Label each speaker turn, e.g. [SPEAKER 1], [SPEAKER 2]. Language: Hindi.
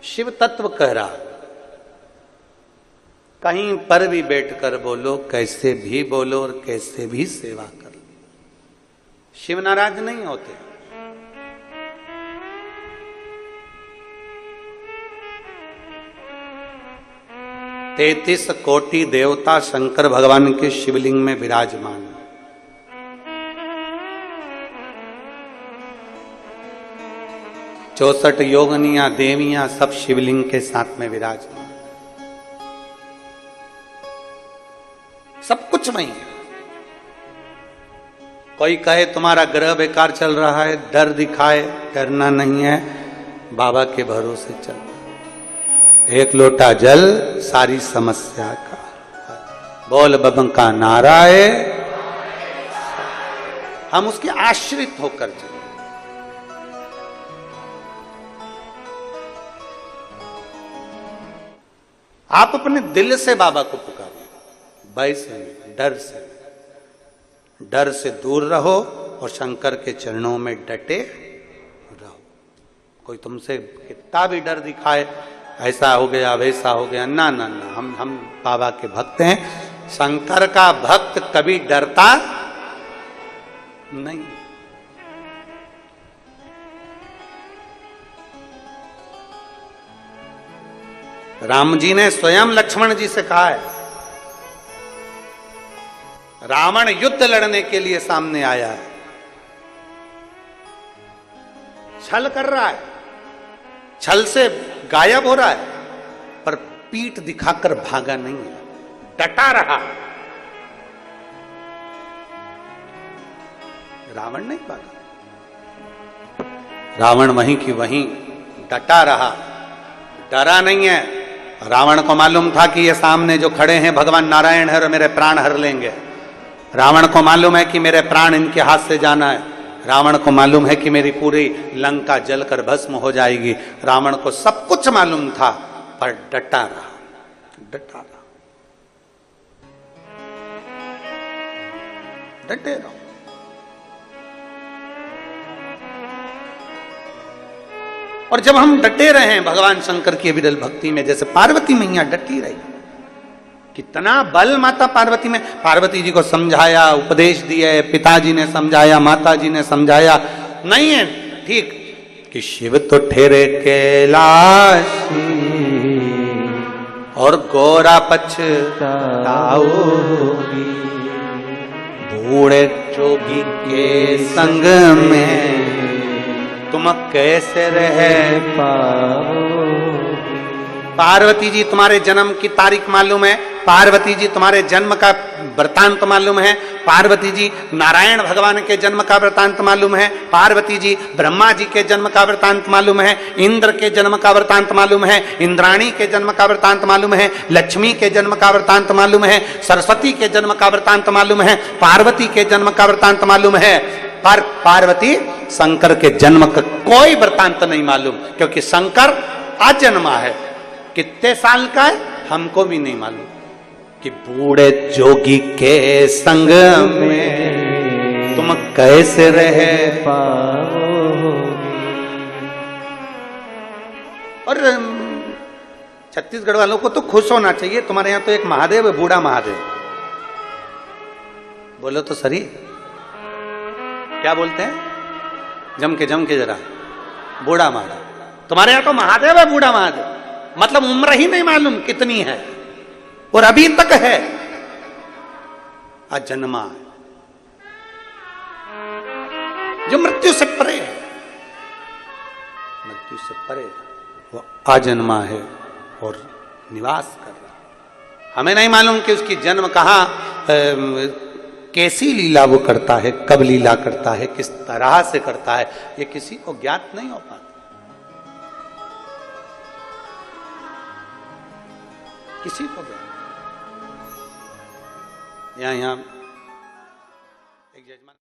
[SPEAKER 1] शिव तत्व कह रहा, कहीं पर भी बैठकर बोलो, कैसे भी बोलो और कैसे भी सेवा कर लो, शिव नाराज नहीं होते। तैतीस कोटि देवता शंकर भगवान के शिवलिंग में विराजमान, 64 योगनियां देवियां सब शिवलिंग के साथ में विराजमान, सब कुछ वही है। कोई कहे तुम्हारा ग्रह बेकार चल रहा है, डर दिखाए, डरना नहीं है, बाबा के भरोसे चल, एक लोटा जल सारी समस्या का, बोल बम का नारा है, हम उसके आश्रित होकर चले। आप अपने दिल से बाबा को पुकारिए, भय से नहीं, डर से, डर से दूर रहो और शंकर के चरणों में डटे रहो। कोई तुमसे कितना भी डर दिखाए, ऐसा हो गया वैसा हो गया, ना ना ना, हम बाबा के भक्त हैं। शंकर का भक्त कभी डरता नहीं। राम जी ने स्वयं लक्ष्मण जी से कहा है, रावण युद्ध लड़ने के लिए सामने आया है, छल कर रहा है, छल से गायब हो रहा है, पर पीठ दिखाकर भागा नहीं है, डटा रहा। रावण नहीं भागा, रावण वहीं की वहीं डटा रहा, डरा नहीं है। रावण को मालूम था कि ये सामने जो खड़े हैं भगवान नारायण है और मेरे प्राण हर लेंगे। रावण को मालूम है कि मेरे प्राण इनके हाथ से जाना है। रावण को मालूम है कि मेरी पूरी लंका जलकर भस्म हो जाएगी। रावण को सब कुछ मालूम था, पर डटा रहा, डटा रहा। डटे रहो। और जब हम डटे रहे भगवान शंकर की विरल भक्ति में, जैसे पार्वती मैया डटी रही, कितना बल माता पार्वती में। पार्वती जी को समझाया, उपदेश दिए, पिताजी ने समझाया, माताजी ने समझाया, नहीं है ठीक कि शिव तो ठहरे कैलाशी और गोरा पछताओगी, बूढ़े जोगी के संग में तुम कैसे रह पाओ। पार्वती जी तुम्हारे जन्म की तारीख मालूम है, पार्वती जी तुम्हारे जन्म का वृतांत मालूम है, पार्वती जी नारायण भगवान के जन्म का वृतांत मालूम है, पार्वती जी ब्रह्मा जी के जन्म का वृतांत मालूम है, इंद्र के जन्म का वृतांत मालूम है, इंद्राणी के जन्म का वृतांत मालूम है, लक्ष्मी के जन्म का वृतांत मालूम है, सरस्वती के जन्म का वृतांत मालूम है, पार्वती के जन्म का वृतांत मालूम है, पर पार्वती शंकर के जन्म का कोई वृतांत नहीं मालूम, क्योंकि शंकर अजन्मा है। कितने साल का है हमको भी नहीं मालूम, कि बूढ़े जोगी के संग में तुम कैसे रह पाओगे। और छत्तीसगढ़ वालों को तो खुश होना चाहिए, तुम्हारे यहां तो एक महादेव है, बूढ़ा महादेव। बोलो तो सही, क्या बोलते हैं? जम के जरा, बूढ़ा महादेव। तुम्हारे यहां तो महादेव है, बूढ़ा महादेव, मतलब उम्र ही नहीं मालूम कितनी है, और अभी तक है, अजन्मा है, जो मृत्यु से परे है, मृत्यु से परे वो अजन्मा है और निवास कर रहा है। हमें नहीं मालूम कि उसकी जन्म कहां, कैसी लीला वो करता है, कब लीला करता है, किस तरह से करता है, ये किसी को ज्ञात नहीं हो पाता, किसी को ज्ञात। यहाँ